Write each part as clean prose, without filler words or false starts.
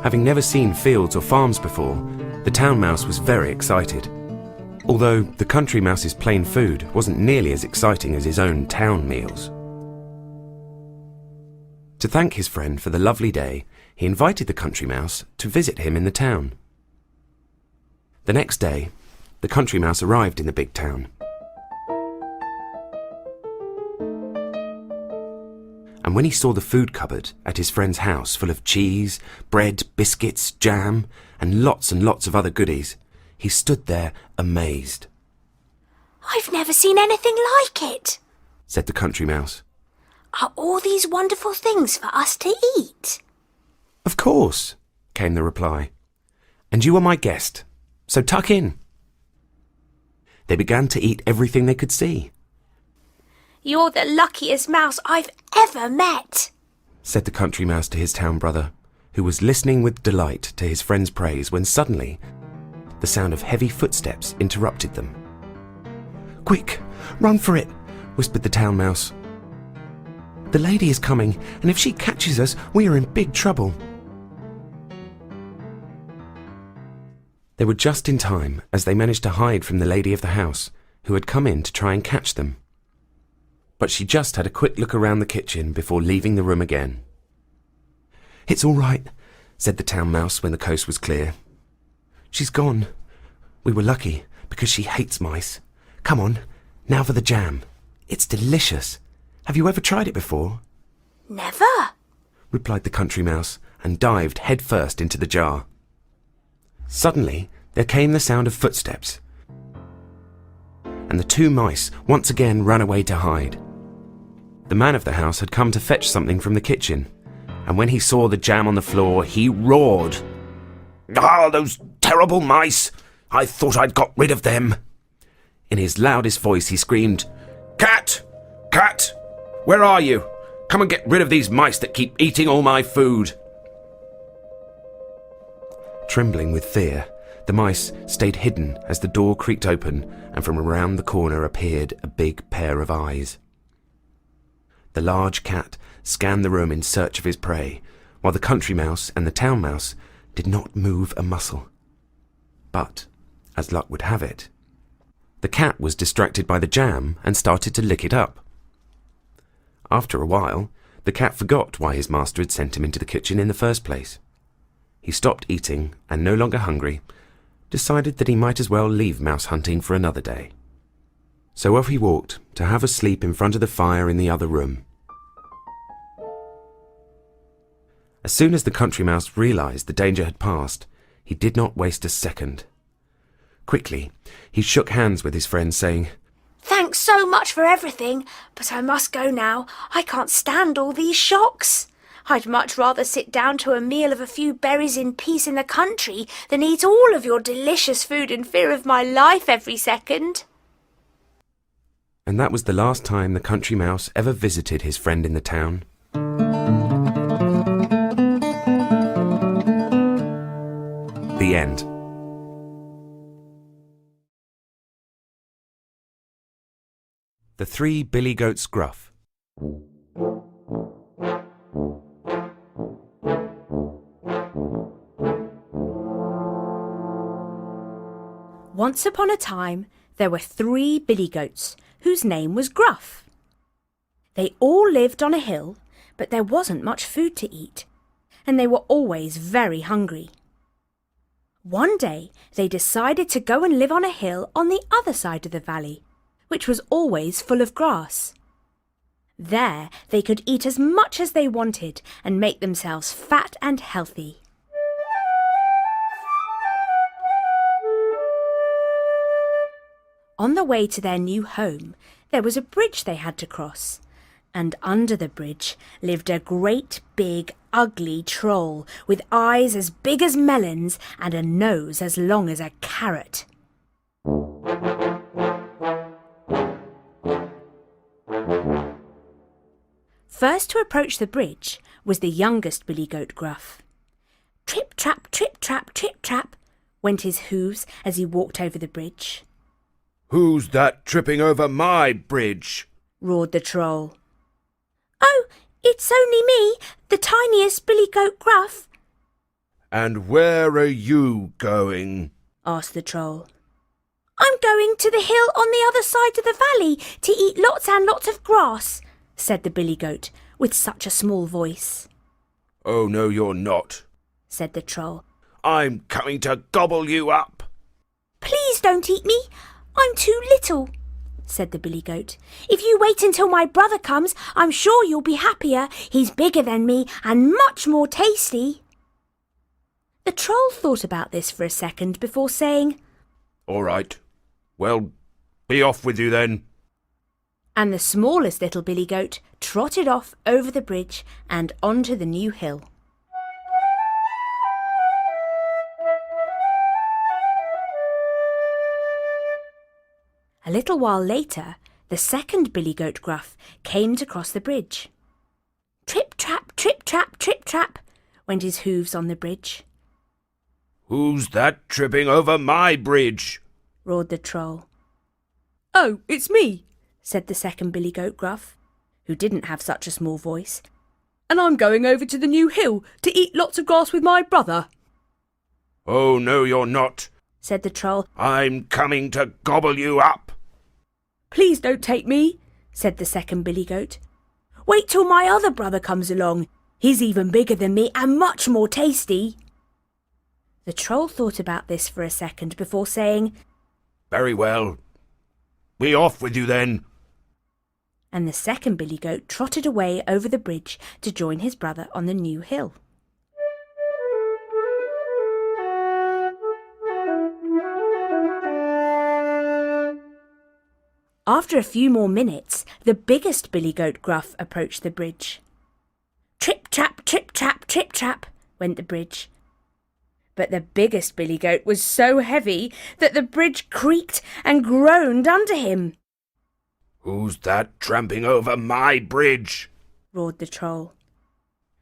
Having never seen fields or farms before, the town mouse was very excited. Although the country mouse's plain food wasn't nearly as exciting as his own town meals. To thank his friend for the lovely day, he invited the country mouse to visit him in the town. The next day, the country mouse arrived in the big town. And when he saw the food cupboard at his friend's house full of cheese, bread, biscuits, jam, and lots of other goodies, he stood there amazed. "I've never seen anything like it," said the country mouse. "Are all these wonderful things for us to eat?" "Of course," came the reply. "And you are my guest, so tuck in." They began to eat everything they could see. "You're the luckiest mouse I've ever met," said the country mouse to his town brother, who was listening with delight to his friend's praise when suddenly the sound of heavy footsteps interrupted them. "Quick, run for it," whispered the town mouse. "The lady is coming, and if she catches us, we are in big trouble." They were just in time as they managed to hide from the lady of the house, who had come in to try and catch them. But she just had a quick look around the kitchen before leaving the room again. "It's all right," said the town mouse when the coast was clear. "She's gone. We were lucky, because she hates mice. Come on, now for the jam. It's delicious. Have you ever tried it before?" "Never," replied the country mouse, and dived headfirst into the jar. Suddenly, there came the sound of footsteps, and the two mice once again ran away to hide. The man of the house had come to fetch something from the kitchen, and when he saw the jam on the floor, he roared. "Ah, those terrible mice! I thought I'd got rid of them." In his loudest voice, he screamed, "Cat! Cat! Where are you? Come and get rid of these mice that keep eating all my food." Trembling with fear, the mice stayed hidden as the door creaked open and from around the corner appeared a big pair of eyes. The large cat scanned the room in search of his prey, while the country mouse and the town mouse did not move a muscle. But, as luck would have it, the cat was distracted by the jam and started to lick it up. After a while, the cat forgot why his master had sent him into the kitchen in the first place. He stopped eating and, no longer hungry, decided that he might as well leave mouse hunting for another day. So off he walked to have a sleep in front of the fire in the other room. As soon as the country mouse realized the danger had passed, he did not waste a second. Quickly, he shook hands with his friend, saying, "Thanks so much for everything, but I must go now. I can't stand all these shocks. I'd much rather sit down to a meal of a few berries in peace in the country than eat all of your delicious food in fear of my life every second." And that was the last time the country mouse ever visited his friend in the town. The end. The Three Billy Goats Gruff. Once upon a time, there were 3 billy goats, whose name was Gruff. They all lived on a hill, but there wasn't much food to eat, and they were always very hungry. One day, they decided to go and live on a hill on the other side of the valley, which was always full of grass. There, they could eat as much as they wanted and make themselves fat and healthy. On the way to their new home, there was a bridge they had to cross, and under the bridge lived a great big ugly troll with eyes as big as melons and a nose as long as a carrot. First to approach the bridge was the youngest billy goat Gruff. Trip, trap, trip, trap, trip, trap, went his hooves as he walked over the bridge. "Who's that tripping over my bridge?" roared the troll. "Oh, it's only me, the tiniest billy goat Gruff," And where are you going? asked the troll. I'm going to the hill on the other side of the valley to eat lots and lots of grass, said the billy goat with such a small voice. Oh, no, you're not, said the troll. I'm coming to gobble you up. Please don't eat me. I'm too little, said the billy goat. If you wait until my brother comes, I'm sure you'll be happier. He's bigger than me and much more tasty. The troll thought about this for a second before saying, All right. Well, be off with you then. And the smallest little billy goat trotted off over the bridge and onto the new hill. A little while later, the second billy goat Gruff came to cross the bridge. Trip, trap, trip, trap, trip, trap, went his hooves on the bridge. Who's that tripping over my bridge? Roared the troll. Oh, it's me, said the second billy goat Gruff, who didn't have such a small voice. And I'm going over to the new hill to eat lots of grass with my brother. Oh, no, you're not, said the troll. I'm coming to gobble you up. Please don't take me, said the second billy goat. Wait till my other brother comes along. He's even bigger than me and much more tasty. The troll thought about this for a second before saying, Very well. Be off with you then. And the second billy goat trotted away over the bridge to join his brother on the new hill. After a few more minutes, the biggest billy goat Gruff approached the bridge. Trip, trap, trip, trap, trip, trap, went the bridge. But the biggest billy goat was so heavy that the bridge creaked and groaned under him. Who's that tramping over my bridge? Roared the troll.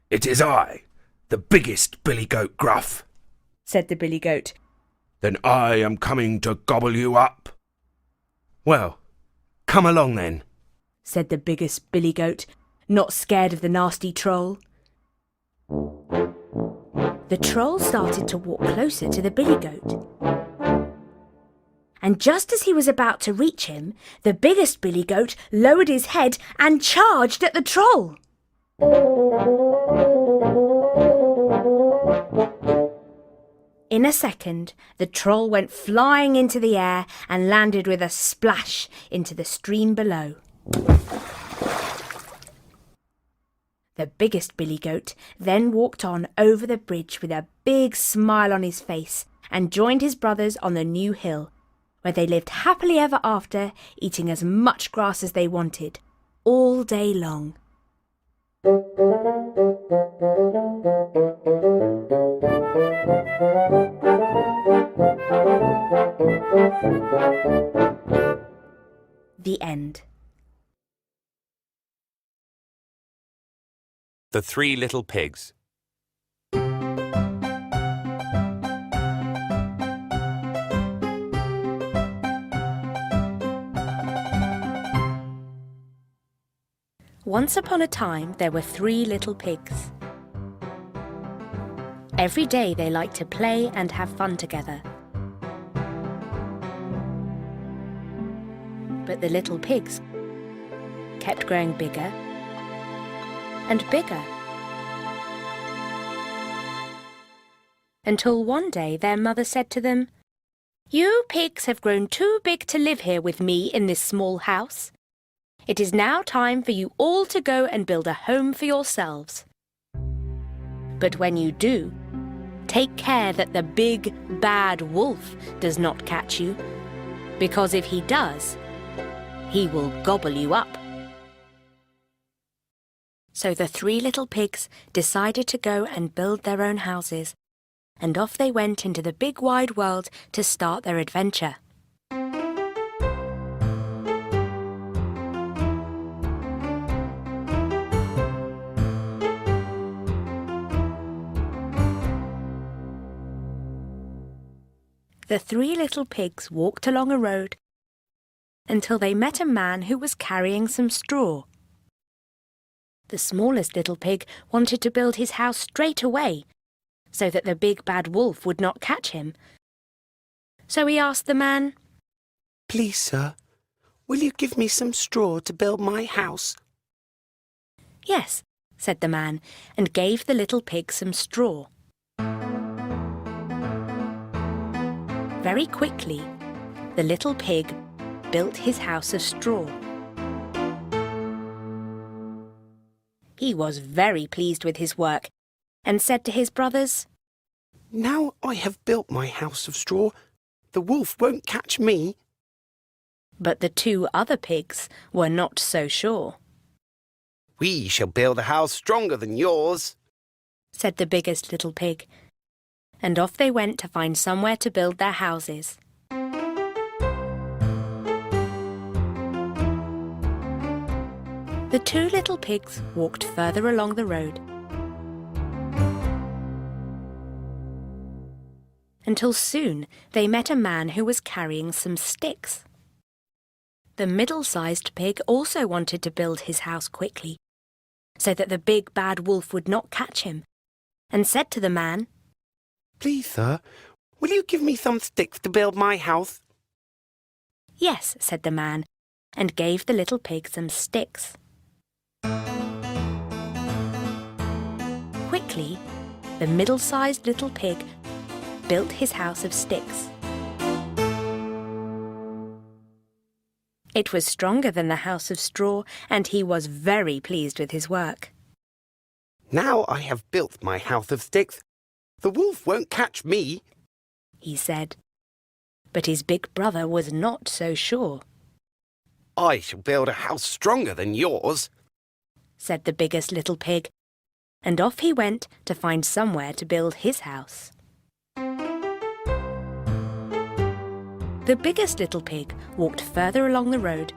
It is I, the biggest billy goat Gruff, said the billy goat. Then I am coming to gobble you up. Well, come along then, said the biggest billy goat, not scared of the nasty troll. The troll started to walk closer to the billy goat. And just as he was about to reach him, the biggest billy goat lowered his head and charged at the troll. In a second, the troll went flying into the air and landed with a splash into the stream below. The biggest billy goat then walked on over the bridge with a big smile on his face and joined his brothers on the new hill, where they lived happily ever after, eating as much grass as they wanted, all day long. The end. The Three Little Pigs. Once upon a time, there were 3 little pigs. Every day they liked to play and have fun together. But the little pigs kept growing bigger and bigger, until one day their mother said to them, "You pigs have grown too big to live here with me in this small house. It is now time for you all to go and build a home for yourselves. But when you do, take care that the big, bad wolf does not catch you, because if he does, he will gobble you up." So the 3 little pigs decided to go and build their own houses, and off they went into the big wide world to start their adventure. The 3 little pigs walked along a road until they met a man who was carrying some straw. The smallest little pig wanted to build his house straight away, so that the big bad wolf would not catch him. So he asked the man, "Please, sir, will you give me some straw to build my house?" "Yes," said the man, and gave the little pig some straw. Very quickly, the little pig built his house of straw. He was very pleased with his work and said to his brothers, "Now I have built my house of straw, the wolf won't catch me." But the two other pigs were not so sure. "We shall build a house stronger than yours," said the biggest little pig, and off they went to find somewhere to build their houses. The two little pigs walked further along the road until soon they met a man who was carrying some sticks. The middle-sized pig also wanted to build his house quickly, so that the big bad wolf would not catch him, and said to the man, "Please, sir, will you give me some sticks to build my house?" "Yes," said the man, and gave the little pig some sticks. Quickly, the middle-sized little pig built his house of sticks. It was stronger than the house of straw, and he was very pleased with his work. "Now I have built my house of sticks, the wolf won't catch me," he said. But his big brother was not so sure. "I shall build a house stronger than yours," said the biggest little pig, and off he went to find somewhere to build his house. The biggest little pig walked further along the road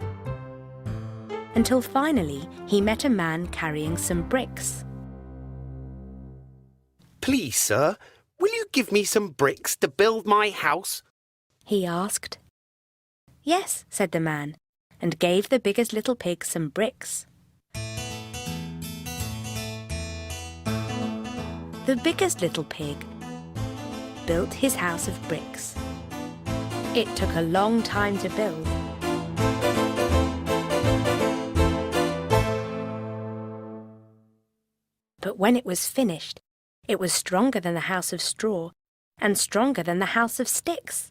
until finally he met a man carrying some bricks. "Please, sir, will you give me some bricks to build my house?" he asked. "Yes," said the man, and gave the biggest little pig some bricks. The biggest little pig built his house of bricks. It took a long time to build. But when it was finished, it was stronger than the house of straw and stronger than the house of sticks.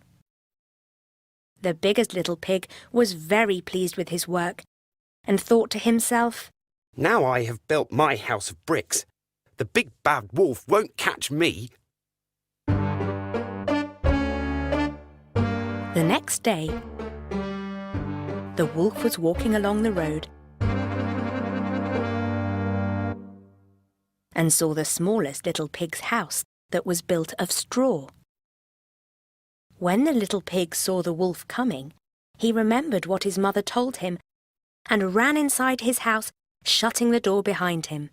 The biggest little pig was very pleased with his work and thought to himself, "Now I have built my house of bricks, the big bad wolf won't catch me." The next day, the wolf was walking along the road and saw the smallest little pig's house that was built of straw. When the little pig saw the wolf coming, he remembered what his mother told him and ran inside his house, shutting the door behind him.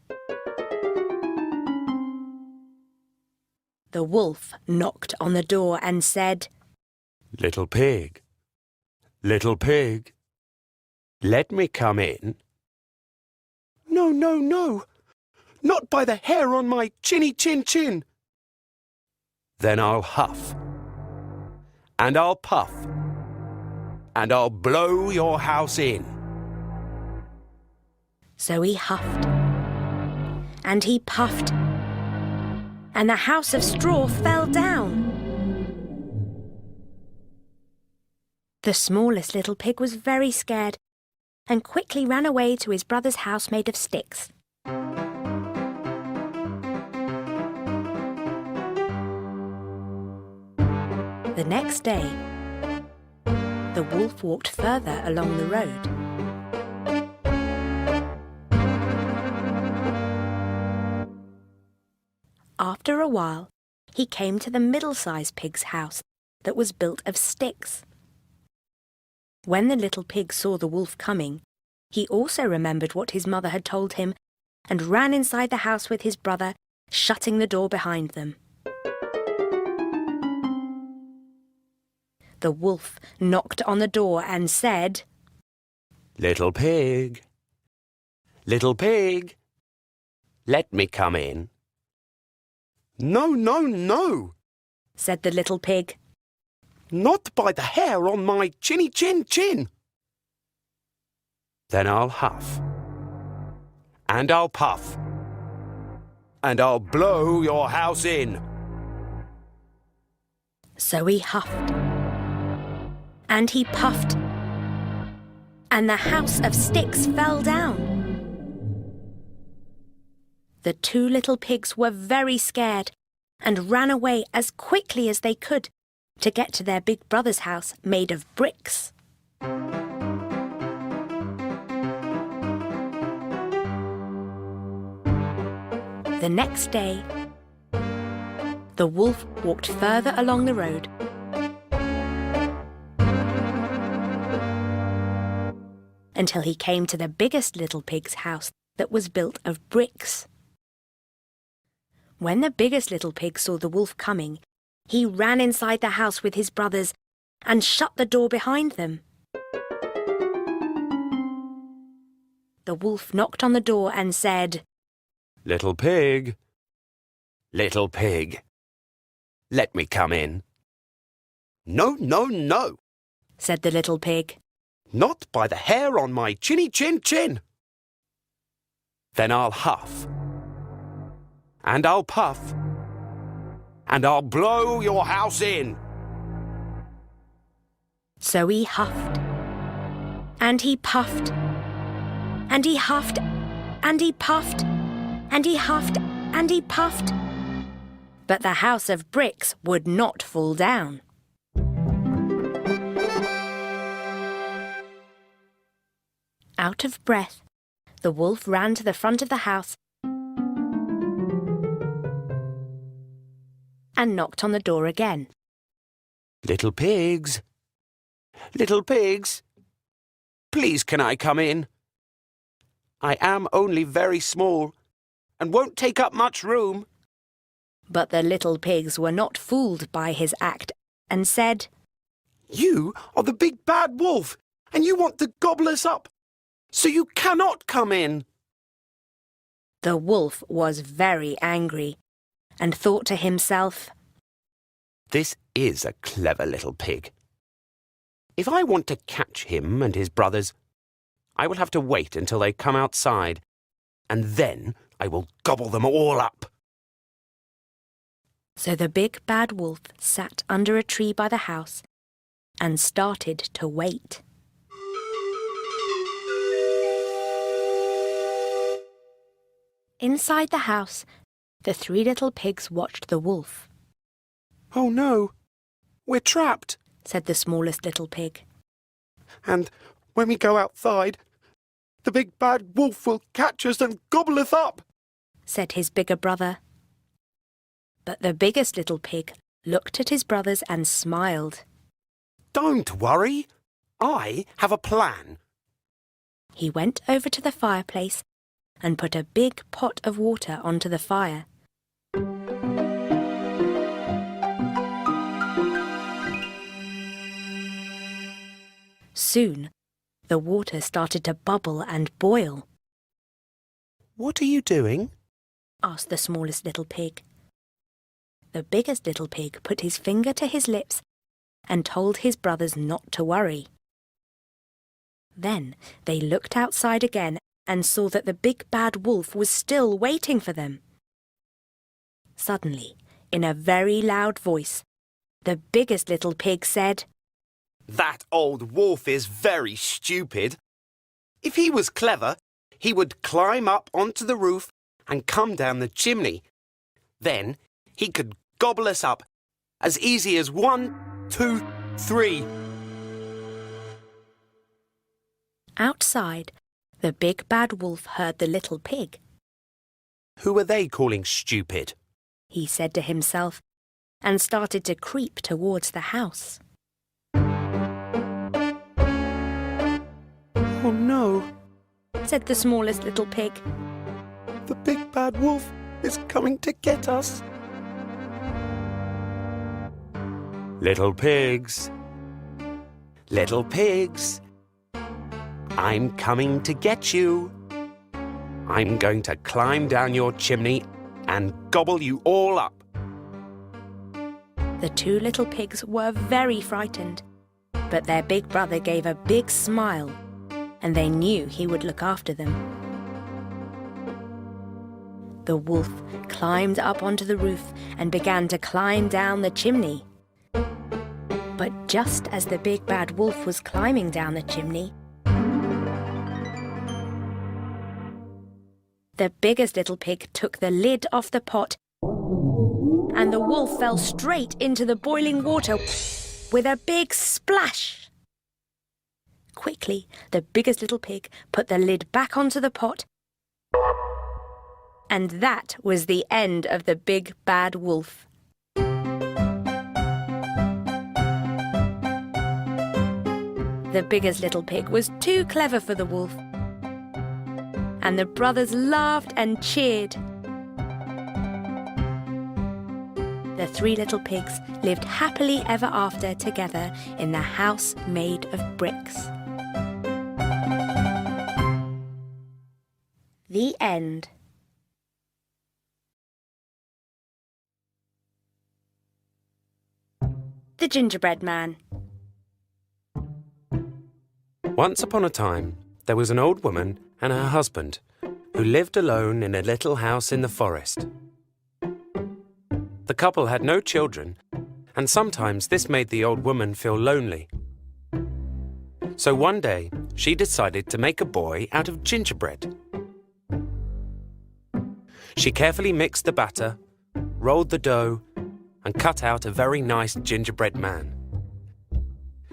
The wolf knocked on the door and said, Little pig, let me come in. "No, no, no, not by the hair on my chinny chin chin." Then I'll huff, and I'll puff, and I'll blow your house in. So he huffed, and he puffed, and the house of straw fell down. The smallest little pig was very scared and quickly ran away to his brother's house made of sticks. The next day, the wolf walked further along the road. After a while, he came to the middle-sized pig's house that was built of sticks. When the little pig saw the wolf coming, he also remembered what his mother had told him and ran inside the house with his brother, shutting the door behind them. The wolf knocked on the door and said, Little pig, let me come in. No, no, no, said the little pig. not by the hair on my chinny chin chin. Then I'll huff, and I'll puff, and I'll blow your house in. So he huffed, and he puffed, and the house of sticks fell down. The two little pigs were very scared and ran away as quickly as they could to get to their big brother's house made of bricks. The next day, the wolf walked further along the road until he came to the biggest little pig's house that was built of bricks. When the biggest little pig saw the wolf coming, he ran inside the house with his brothers and shut the door behind them. The wolf knocked on the door and said, Little pig, let me come in. No, no, no, said the little pig. not by the hair on my chinny chin chin. Then I'll huff, and I'll puff, and I'll blow your house in. So he huffed, and he puffed, and he huffed, and he puffed, and he huffed, and he puffed. But the house of bricks would not fall down. Out of breath, the wolf ran to the front of the house and knocked on the door again. Little pigs, please can I come in? I am only very small and won't take up much room. But the little pigs were not fooled by his act and said, You are the big bad wolf, and you want to gobble us up, so you cannot come in. The wolf was very angry and thought to himself, This is a clever little pig. If I want to catch him and his brothers, I will have to wait until they come outside, and then I will gobble them all up. So the big bad wolf sat under a tree by the house and started to wait. Inside the house, the three little pigs watched the wolf. Oh no, we're trapped. Said the smallest little pig. And when we go outside, the big bad wolf will catch us and gobble us up. Said his bigger brother. But the biggest little pig looked at his brothers and smiled. Don't worry, I have a plan. He went over to the fireplace and put a big pot of water onto the fire. Soon, the water started to bubble and boil. What are you doing? Asked the smallest little pig. The biggest little pig put his finger to his lips and told his brothers not to worry. Then they looked outside again and saw that the big bad wolf was still waiting for them. Suddenly, in a very loud voice, the biggest little pig said, That old wolf is very stupid. If he was clever, he would climb up onto the roof and come down the chimney. Then he could gobble us up as easy as 1, 2, 3. Outside, the big bad wolf heard the little pig. Who are they calling stupid? He said to himself, and started to creep towards the house. Oh no, Said the smallest little pig. the big bad wolf is coming to get us. Little pigs, I'm coming to get you. I'm going to climb down your chimney and gobble you all up. The two little pigs were very frightened, but their big brother gave a big smile, and they knew he would look after them. The wolf climbed up onto the roof and began to climb down the chimney. But just as the big bad wolf was climbing down the chimney, the biggest little pig took the lid off the pot, and the wolf fell straight into the boiling water with a big splash. Quickly, the biggest little pig put the lid back onto the pot, and that was the end of the big bad wolf. The biggest little pig was too clever for the wolf, and the brothers laughed and cheered. The three little pigs lived happily ever after together in the house made of bricks. The end. The Gingerbread Man. Once upon a time, there was an old woman and her husband who lived alone in a little house in the forest. The couple had no children, and sometimes this made the old woman feel lonely. So one day, she decided to make a boy out of gingerbread. She carefully mixed the batter, rolled the dough, and cut out a very nice gingerbread man.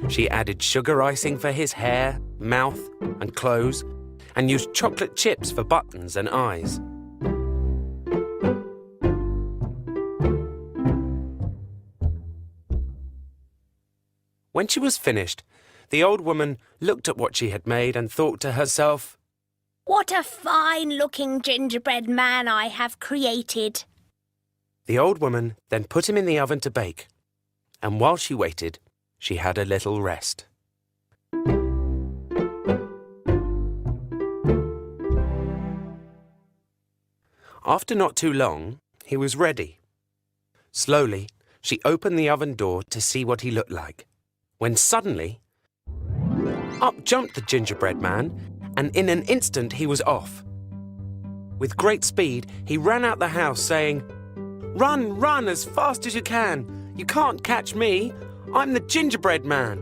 She added sugar icing for his hair, mouth, and clothes, and used chocolate chips for buttons and eyes. When she was finished, the old woman looked at what she had made and thought to herself, "What a fine-looking gingerbread man I have created." The old woman then put him in the oven to bake, and while she waited, she had a little rest. After not too long, he was ready. Slowly, she opened the oven door to see what he looked like, when suddenly, up jumped the gingerbread man, and in an instant he was off. With great speed, he ran out the house saying, "Run, run as fast as you can! You can't catch me! I'm the gingerbread man!"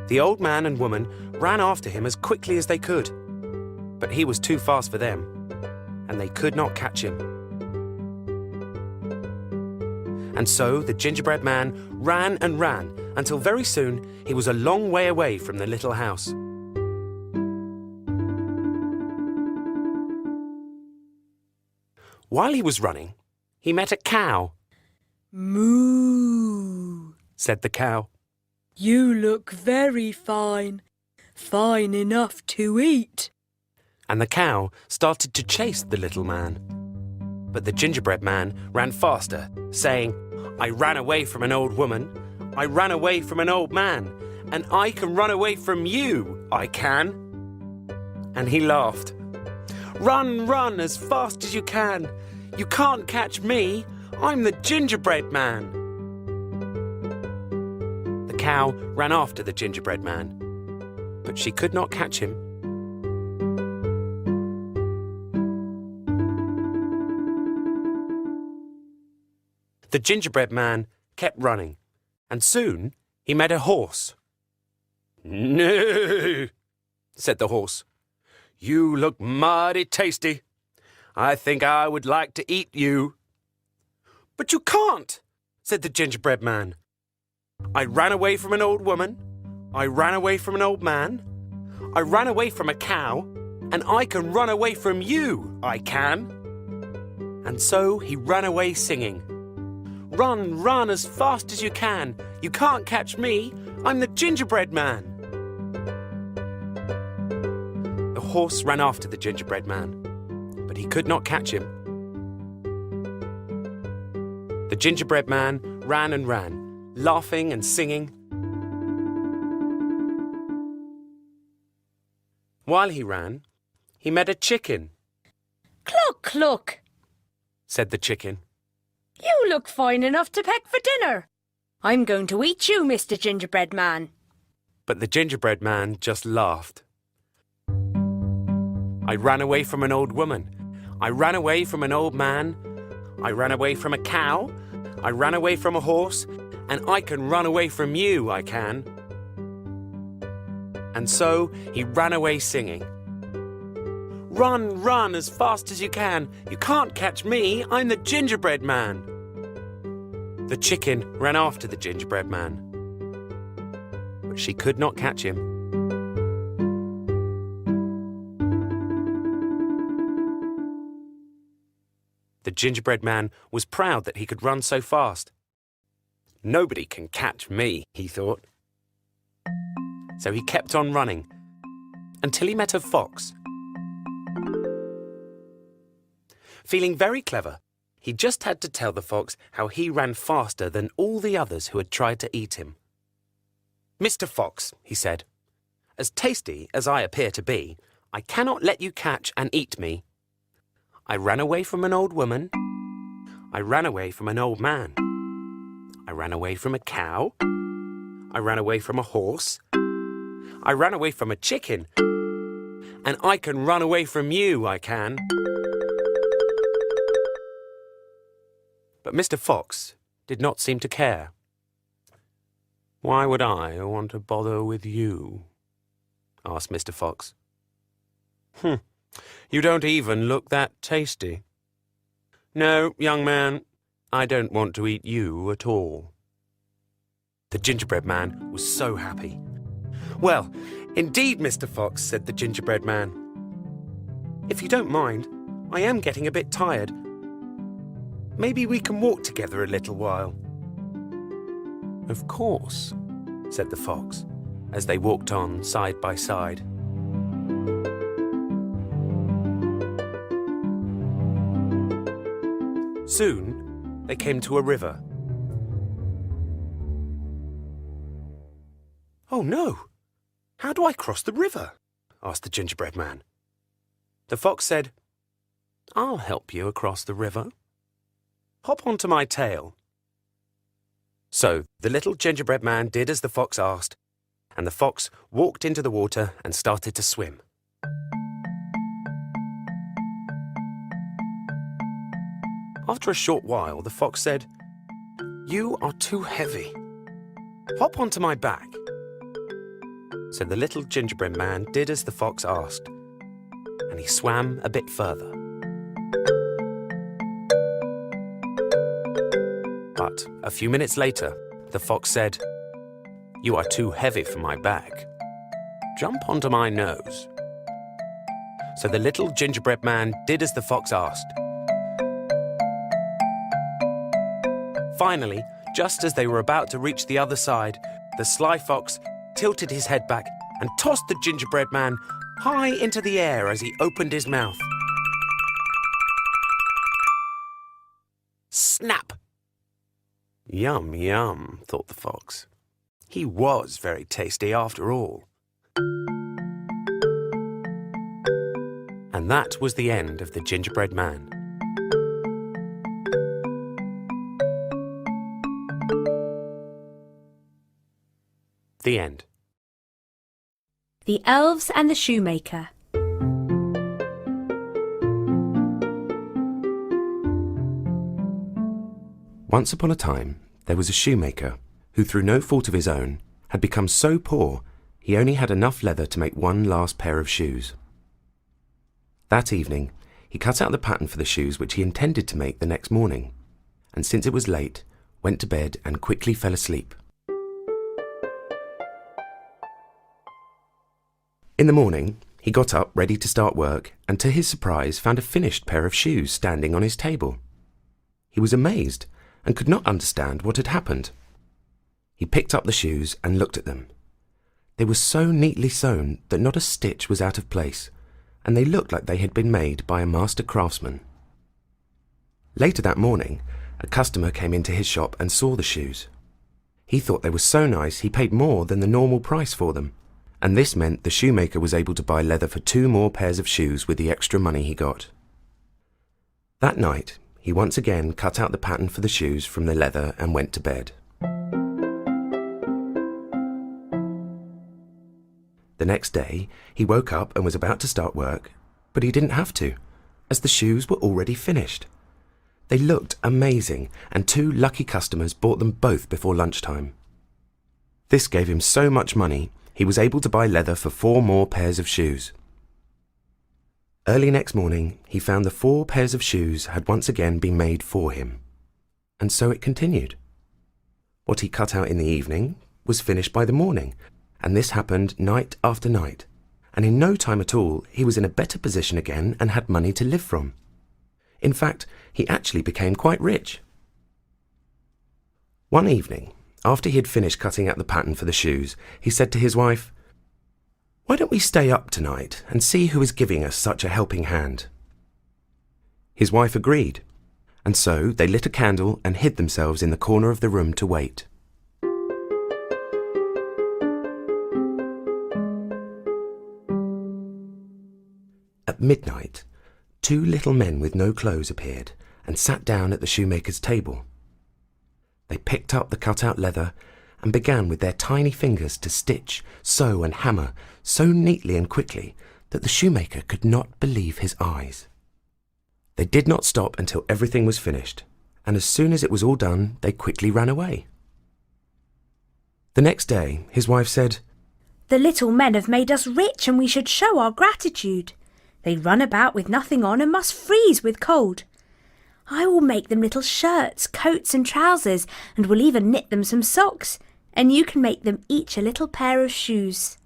The old man and woman ran after him as quickly as they could, but he was too fast for them, and they could not catch him. And so the gingerbread man ran and ran until very soon he was a long way away from the little house. While he was running, he met a cow. "Moo," said the cow. "You look very fine. Fine enough to eat." And the cow started to chase the little man. But the gingerbread man ran faster, saying, "I ran away from an old woman, I ran away from an old man, and I can run away from you, I can." And he laughed. "Run, run as fast as you can. You can't catch me, I'm the gingerbread man." The cow ran after the gingerbread man, but she could not catch him. The gingerbread man kept running, and soon he met a horse. "No," said the horse. "You look mighty tasty. I think I would like to eat you." "But you can't," said the gingerbread man. "I ran away from an old woman, I ran away from an old man, I ran away from a cow, and I can run away from you, I can." And so he ran away singing, "Run, run as fast as you can. You can't catch me, I'm the gingerbread man." The horse ran after the gingerbread man, but he could not catch him. The gingerbread man ran and ran, laughing and singing. While he ran, he met a chicken. "Cluck, cluck," said the chicken. You look fine enough to peck for dinner. I'm going to eat you, Mr. Gingerbread Man. But the gingerbread man just laughed. I ran away from an old woman. I ran away from an old man. I ran away from a cow. I ran away from a horse. And I can run away from you, I can. And so he ran away singing. Run, run as fast as you can. You can't catch me. I'm the gingerbread man. The chicken ran after the gingerbread man. But she could not catch him. The gingerbread man was proud that he could run so fast. Nobody can catch me, he thought. So he kept on running until he met a fox. Feeling very clever, he just had to tell the fox how he ran faster than all the others who had tried to eat him. Mr. Fox, he said, as tasty as I appear to be, I cannot let you catch and eat me. I ran away from an old woman. I ran away from an old man. I ran away from a cow. I ran away from a horse. I ran away from a chicken. And I can run away from you, I can. But Mr. Fox did not seem to care. Why would I want to bother with you? Asked Mr. Fox. You don't even look that tasty. No, young man, I don't want to eat you at all. The gingerbread man was so happy. Well, indeed, Mr. Fox, said the gingerbread man. If you don't mind, I am getting a bit tired. Maybe we can walk together a little while. Of course, said the fox, as they walked on side by side. Soon, they came to a river. Oh no! How do I cross the river? Asked the gingerbread man. The fox said, I'll help you across the river. Hop onto my tail. So the little gingerbread man did as the fox asked, and the fox walked into the water and started to swim. After a short while, the fox said, You are too heavy. Hop onto my back. So the little gingerbread man did as the fox asked, and he swam a bit further. But a few minutes later, the fox said, You are too heavy for my back. Jump onto my nose. So the little gingerbread man did as the fox asked. Finally, just as they were about to reach the other side, the sly fox tilted his head back and tossed the gingerbread man high into the air as he opened his mouth. Snap! Yum, yum, thought the fox. He was very tasty after all. And that was the end of the gingerbread man. The end. The Elves and the Shoemaker. Once upon a time, there was a shoemaker who, through no fault of his own, had become so poor he only had enough leather to make one last pair of shoes. That evening, he cut out the pattern for the shoes which he intended to make the next morning, and since it was late, went to bed and quickly fell asleep. In the morning, he got up ready to start work and to his surprise found a finished pair of shoes standing on his table. He was amazed and could not understand what had happened. He picked up the shoes and looked at them. They were so neatly sewn that not a stitch was out of place, and they looked like they had been made by a master craftsman. Later that morning, a customer came into his shop and saw the shoes. He thought they were so nice he paid more than the normal price for them, and this meant the shoemaker was able to buy leather for 2 more pairs of shoes with the extra money he got. That night, he once again cut out the pattern for the shoes from the leather and went to bed. The next day, he woke up and was about to start work, but he didn't have to, as the shoes were already finished. They looked amazing, and 2 lucky customers bought them both before lunchtime. This gave him so much money, he was able to buy leather for 4 more pairs of shoes. Early next morning, he found the 4 pairs of shoes had once again been made for him. And so it continued. What he cut out in the evening was finished by the morning, and this happened night after night. And in no time at all, he was in a better position again and had money to live from. In fact, he actually became quite rich. One evening, after he had finished cutting out the pattern for the shoes, he said to his wife, "Why don't we stay up tonight and see who is giving us such a helping hand?" His wife agreed, and so they lit a candle and hid themselves in the corner of the room to wait. At midnight, 2 little men with no clothes appeared and sat down at the shoemaker's table. They picked up the cut-out leather and began with their tiny fingers to stitch, sew and hammer so neatly and quickly that the shoemaker could not believe his eyes. They did not stop until everything was finished, and as soon as it was all done, they quickly ran away. The next day, his wife said, "The little men have made us rich, and we should show our gratitude. They run about with nothing on and must freeze with cold. I will make them little shirts, coats and trousers, and will even knit them some socks, and you can make them each a little pair of shoes."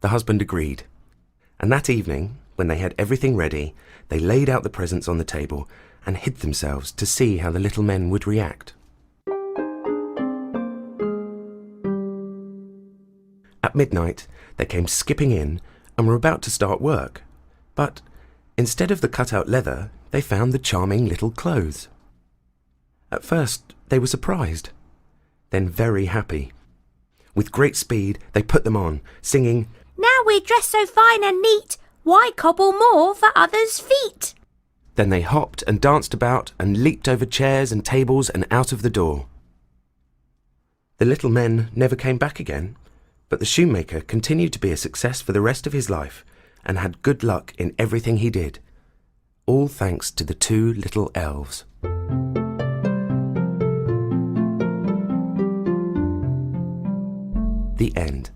The husband agreed, and that evening, when they had everything ready, they laid out the presents on the table and hid themselves to see how the little men would react. At midnight, they came skipping in and were about to start work, but instead of the cut-out leather, they found the charming little clothes. At first, they were surprised, then very happy. With great speed, they put them on, singing, "Now we're dressed so fine and neat, why cobble more for others' feet?" Then they hopped and danced about and leaped over chairs and tables and out of the door. The little men never came back again, but the shoemaker continued to be a success for the rest of his life and had good luck in everything he did, all thanks to the 2 little elves. The end.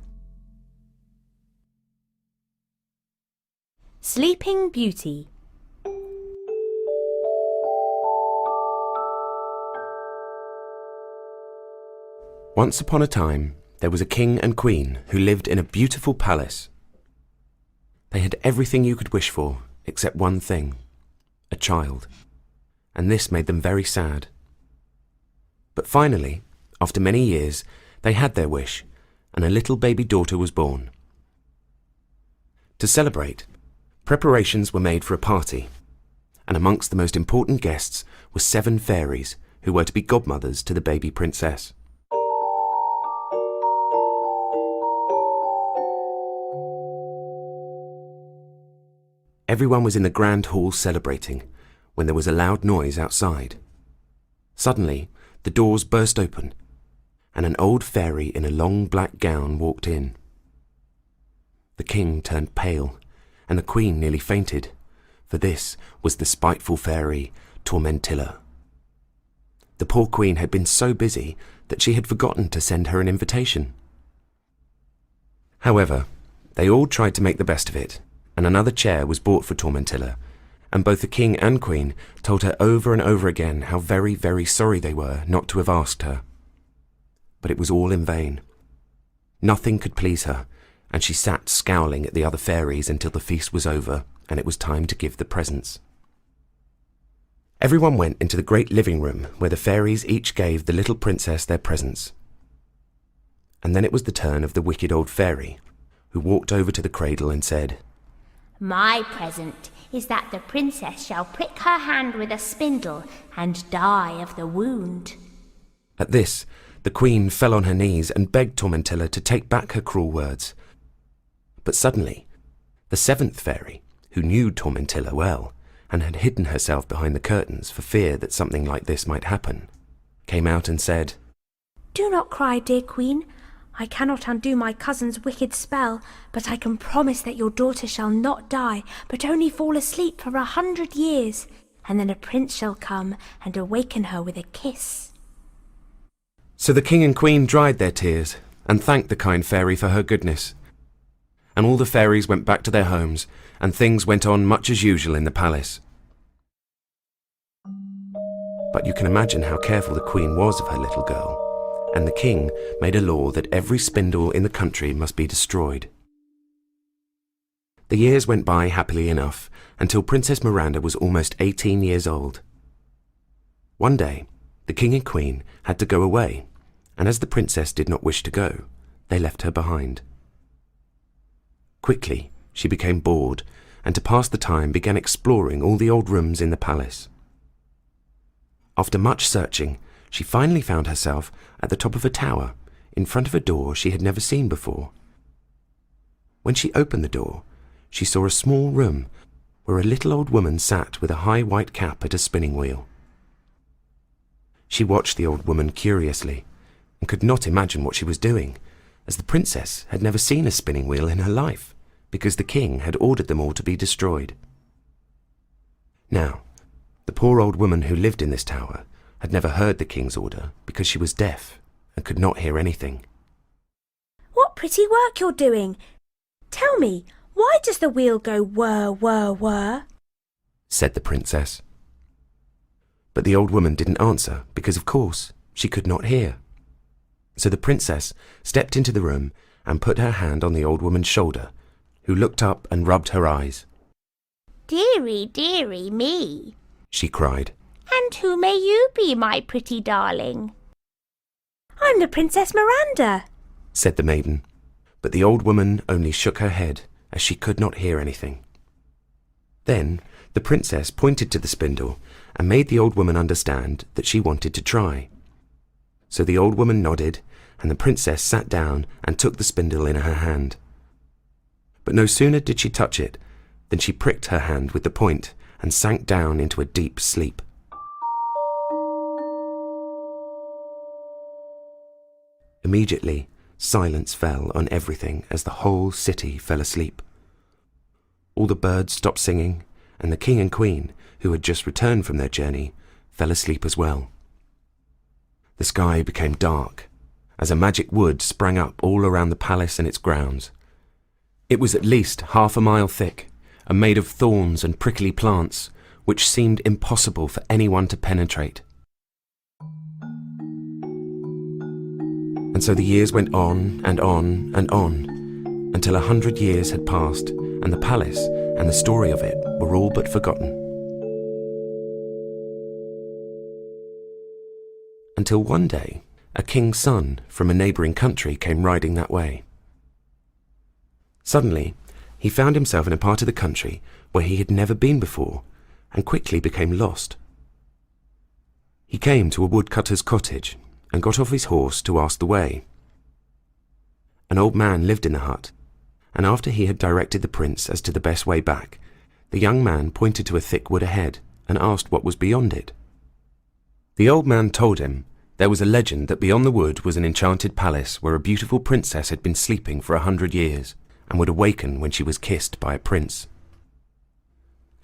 Sleeping Beauty. Once upon a time, there was a king and queen who lived in a beautiful palace. They had everything you could wish for, except one thing, a child, and this made them very sad. But finally, after many years, they had their wish, and a little baby daughter was born. To celebrate, preparations were made for a party, and amongst the most important guests were 7 fairies who were to be godmothers to the baby princess. Everyone was in the grand hall celebrating when there was a loud noise outside. Suddenly, the doors burst open, and an old fairy in a long black gown walked in. The king turned pale, and the queen nearly fainted, for this was the spiteful fairy, Tormentilla. The poor queen had been so busy that she had forgotten to send her an invitation. However, they all tried to make the best of it, and another chair was bought for Tormentilla, and both the king and queen told her over and over again how very, very sorry they were not to have asked her. But it was all in vain. Nothing could please her, and she sat scowling at the other fairies until the feast was over and it was time to give the presents. Everyone went into the great living room where the fairies each gave the little princess their presents. And then it was the turn of the wicked old fairy, who walked over to the cradle and said, "My present is that the princess shall prick her hand with a spindle and die of the wound." At this, the queen fell on her knees and begged Tormentilla to take back her cruel words. But suddenly, the 7th fairy, who knew Tormentilla well, and had hidden herself behind the curtains for fear that something like this might happen, came out and said, "Do not cry, dear Queen. I cannot undo my cousin's wicked spell, but I can promise that your daughter shall not die, but only fall asleep for 100 years, and then a prince shall come and awaken her with a kiss." So the king and queen dried their tears and thanked the kind fairy for her goodness. And all the fairies went back to their homes, and things went on much as usual in the palace. But you can imagine how careful the queen was of her little girl, and the king made a law that every spindle in the country must be destroyed. The years went by happily enough until Princess Miranda was almost 18 years old. One day, the king and queen had to go away, and as the princess did not wish to go, they left her behind. Quickly, she became bored, and to pass the time began exploring all the old rooms in the palace. After much searching, she finally found herself at the top of a tower, in front of a door she had never seen before. When she opened the door, she saw a small room where a little old woman sat with a high white cap at a spinning wheel. She watched the old woman curiously and could not imagine what she was doing, as the princess had never seen a spinning wheel in her life, because the king had ordered them all to be destroyed. Now, the poor old woman who lived in this tower had never heard the king's order because she was deaf and could not hear anything. "What pretty work you're doing! Tell me, why does the wheel go whir, whir, whir?" said the princess. But the old woman didn't answer because, of course, she could not hear. So the princess stepped into the room and put her hand on the old woman's shoulder, who looked up and rubbed her eyes. "Dearie, dearie me," she cried. "and who may you be, my pretty darling?" "I'm the Princess Miranda," said the maiden, but the old woman only shook her head as she could not hear anything. Then the princess pointed to the spindle and made the old woman understand that she wanted to try. So the old woman nodded, and the princess sat down and took the spindle in her hand. But no sooner did she touch it than she pricked her hand with the point and sank down into a deep sleep. Immediately, silence fell on everything as the whole city fell asleep. All the birds stopped singing, and the king and queen, who had just returned from their journey, fell asleep as well. The sky became dark, as a magic wood sprang up all around the palace and its grounds. It was at least 1/2 mile thick, and made of thorns and prickly plants, which seemed impossible for anyone to penetrate. And so the years went on and on and on, until 100 years had passed, and the palace and the story of it were all but forgotten. Until one day, a king's son from a neighbouring country came riding that way. Suddenly, he found himself in a part of the country where he had never been before, and quickly became lost. He came to a woodcutter's cottage and got off his horse to ask the way. An old man lived in the hut, and after he had directed the prince as to the best way back, the young man pointed to a thick wood ahead and asked what was beyond it. The old man told him there was a legend that beyond the wood was an enchanted palace where a beautiful princess had been sleeping for 100 years and would awaken when she was kissed by a prince.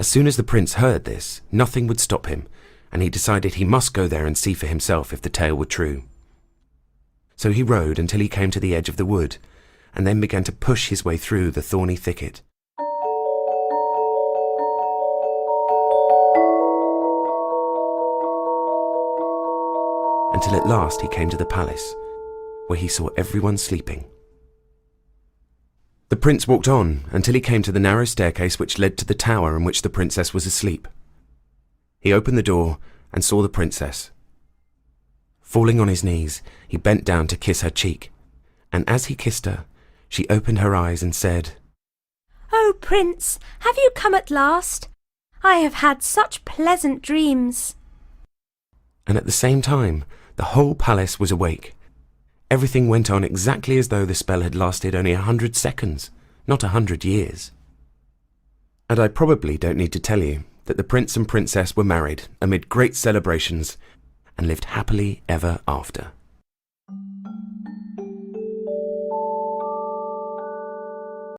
As soon as the prince heard this, nothing would stop him, and he decided he must go there and see for himself if the tale were true. So he rode until he came to the edge of the wood, and then began to push his way through the thorny thicket. Until at last he came to the palace, where he saw everyone sleeping. The prince walked on until he came to the narrow staircase which led to the tower in which the princess was asleep. He opened the door and saw the princess. Falling on his knees, he bent down to kiss her cheek, and as he kissed her, she opened her eyes and said, "Oh, Prince, have you come at last? I have had such pleasant dreams." And at the same time, the whole palace was awake. Everything went on exactly as though the spell had lasted only 100 seconds, not 100 years. And I probably don't need to tell you that the prince and princess were married amid great celebrations and lived happily ever after.